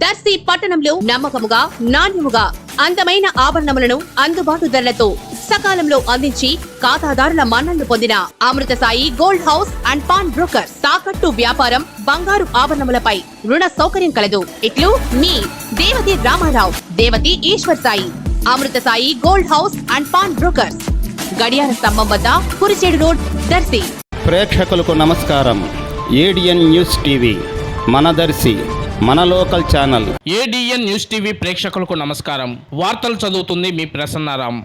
దర్శి పట్టణంలో నమ్మకముగా నాణ్యముగా అందమైన ఆభరణములను అందుబాటు ధరలతో సకాలంలో అందించి ఖాతాదారుల మన్ననలు పొందిన Amrutha Sai gold house and pawn broker. తాకట్టు వ్యాపారం, బంగారు ఆభరణములపై రుణ సౌకర్యం కలదు. ఇట్లు మీ Devathi Ramarao, Devathi Eshwar Sai. Amrutha Sai gold house and pawn brokers, గడియార స్తంభం వద్ద కురిచేడు రోడ్, దర్శి. ప్రేక్షకులకు నమస్కారం. ఏడిఎన్ న్యూస్ టీవీ మన దర్శి, మన local channel. ADN news TV ప్రేక్షకులకు నమస్కారం. వార్తలు చదువుతుంది మీ ప్రసన్నారాం.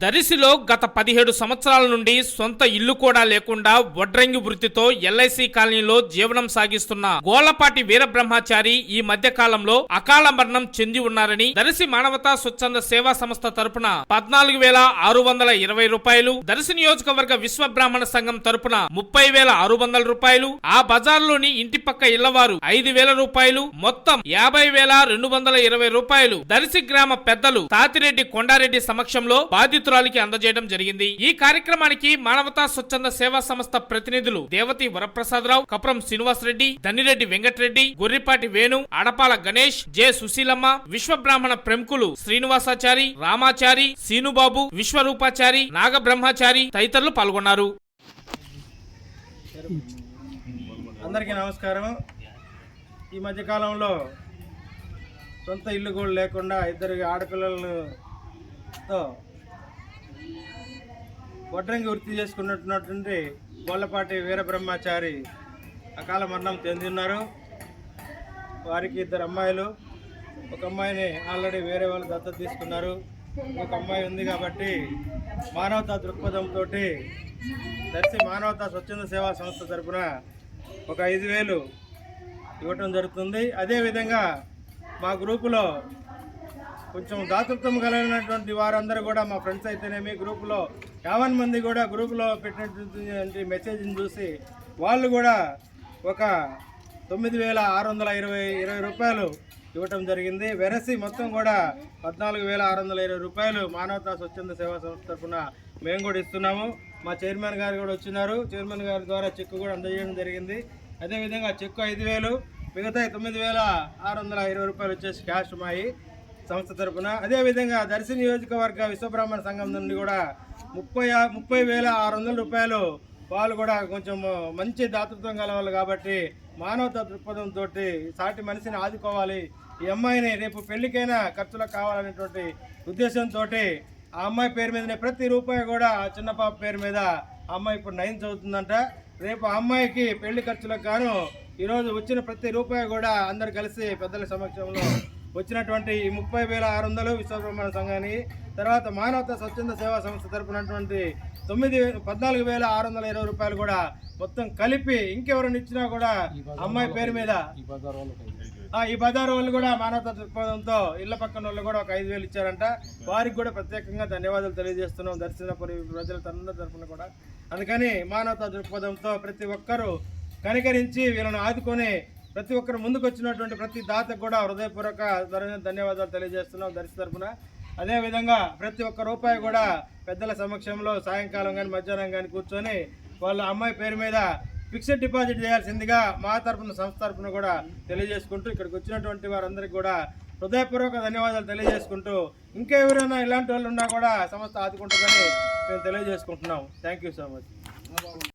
దరిసిలో గత 17 సంవత్సరాల నుండి సొంత ఇల్లు కూడా లేకుండా వడ్రంగి వృత్తితో ఎల్ఐసి కాలనీలో జీవనం సాగిస్తున్న గోళ్లపాటి వీరబ్రహ్మచారి ఈ మధ్య కాలంలో అకాల మరణం చెంది ఉన్నారని దరిసి మానవతా స్వచ్ఛంద సేవా సంస్థ తరపున 14,620 రూపాయలు, దరిసి నియోజకవర్గ విశ్వ బ్రాహ్మణ సంఘం తరపున 30,600 రూపాయలు, ఆ బజార్లోని ఇంటి పక్క ఇళ్లవారు 5,000 రూపాయలు, మొత్తం 50,220 రూపాయలు దరిసి గ్రామ పెద్దలు తాతిరెడ్డి కొండారెడ్డి సమక్షంలో బాధితురాలికి అందజేయడం జరిగింది. ఈ కార్యక్రమానికి మానవతా స్వచ్ఛంద సేవా సంస్థ ప్రతినిధులు దేవతి వరప్రసాదరావు, కప్రం శ్రీనివాసరెడ్డి, దన్నిరెడ్డి వెంకటరెడ్డి, గొర్రిపాటి వేణు, అడపాల గణేష్, జె సుశీలమ్మ, విశ్వ బ్రాహ్మణ ప్రముఖులు శ్రీనివాసాచారి, రామాచారి, సీనుబాబు, విశ్వరూపాచారి, నాగబ్రహ్మచారి తదితరులు పాల్గొన్నారు. అందరికీ నమస్కారం. ఈ మధ్య కాలంలో సొంత ఇల్లు కూడా లేకుండా ఇద్దరు ఆడపిల్లలతో వడ్రంగి వృత్తి చేసుకున్నటువంటి గోళ్లపాటి వీరబ్రహ్మచారి అకాల మరణం చెందిన్నారు. వారికి 2 అమ్మాయిలు, ఒక అమ్మాయిని ఆల్రెడీ వేరే వాళ్ళు దత్తత తీసుకున్నారు. ఒక అమ్మాయి ఉంది కాబట్టి మానవతా దృక్పథంతో దర్శి మానవతా స్వచ్ఛంద సేవా సంస్థ తరఫున ఒక 5,000 ఇవ్వటం జరుగుతుంది. అదేవిధంగా మా గ్రూపులో కొంచెం దాతృత్వం కలిగినటువంటి వారందరూ కూడా, మా ఫ్రెండ్స్ అయితేనేమి, గ్రూపులో 50 మంది కూడా గ్రూపులో పెట్టినటువంటి మెసేజ్ని చూసి వాళ్ళు కూడా ఒక 9,620 రూపాయలు ఇవ్వటం జరిగింది. వెరసి మొత్తం కూడా 14,620 రూపాయలు మానవతా స్వచ్ఛంద సేవా సంస్థ తరఫున మేము కూడా ఇస్తున్నాము. మా చైర్మన్ గారు కూడా వచ్చినారు. చైర్మన్ గారి ద్వారా చెక్కు కూడా అందజేయడం జరిగింది. అదేవిధంగా చెక్కు 5,000, మిగతా 9,620 రూపాయలు వచ్చేసి క్యాష్ మాయి సంస్థ తరఫున. అదేవిధంగా దర్శి నియోజకవర్గ విశ్వబ్రాహ్మణ సంఘం నుండి కూడా 30,600 రూపాయలు వాళ్ళు కూడా కొంచెం మంచి దాతృత్వం కలవాలి కాబట్టి మానవతా దృక్పథంతో సాటి మనిషిని ఆదుకోవాలి, ఈ అమ్మాయిని రేపు పెళ్లికైనా ఖర్చులకు కావాలనేటువంటి ఉద్దేశంతో ఆ అమ్మాయి పేరు మీదనే ప్రతి రూపాయి కూడా ఆ చిన్న పాప పేరు మీద, ఆ అమ్మాయి ఇప్పుడు 9th చదువుతుందంట. రేపు ఆ అమ్మాయికి పెళ్లి ఖర్చులకు గాను ఈరోజు వచ్చిన ప్రతి రూపాయి కూడా అందరు కలిసి పెద్దల సమక్షంలో వచ్చినటువంటి ఈ 30,600 విశ్వబ్రహ్మణ సంఘానికి, తర్వాత మానవతా స్వచ్ఛంద సేవా సంస్థ తరపునటువంటి 14,620 రూపాయలు కూడా మొత్తం కలిపి ఇంకెవరైనా ఇచ్చినా కూడా అమ్మాయి పేరు మీద, ఈ బజారు వాళ్ళు కూడా మానవతా దృక్పథంతో ఇళ్ల పక్కన వాళ్ళు కూడా ఒక 5,000 ఇచ్చారంట. వారికి కూడా ప్రత్యేకంగా ధన్యవాదాలు తెలియజేస్తున్నాం దర్శనపురి ప్రజల తరఫున కూడా. అందుకని మానవతా దృక్పథంతో ప్రతి ఒక్కరూ కనికరించి వీళ్ళని ఆదుకొని ప్రతి ఒక్కరు ముందుకు వచ్చినటువంటి ప్రతి దాతకు కూడా హృదయపూర్వక ధన్యవాదాలు తెలియజేస్తున్నాం దర్శి తరఫున. అదేవిధంగా ప్రతి ఒక్క రూపాయి కూడా పెద్దల సమక్షంలో సాయంకాలం కానీ మధ్యాహ్నం కానీ కూర్చొని వాళ్ళ అమ్మాయి పేరు మీద ఫిక్స్డ్ డిపాజిట్ చేయాల్సిందిగా మా తరఫున సంస్థ తరఫున కూడా తెలియజేసుకుంటూ, ఇక్కడికి వచ్చినటువంటి వారందరికీ కూడా హృదయపూర్వక ధన్యవాదాలు తెలియజేసుకుంటూ, ఇంకా ఎవరైనా ఇలాంటి వాళ్ళు ఉన్నా కూడా సంస్థ ఆదుకుంటుందని మేము తెలియజేసుకుంటున్నాం. Thank you so much.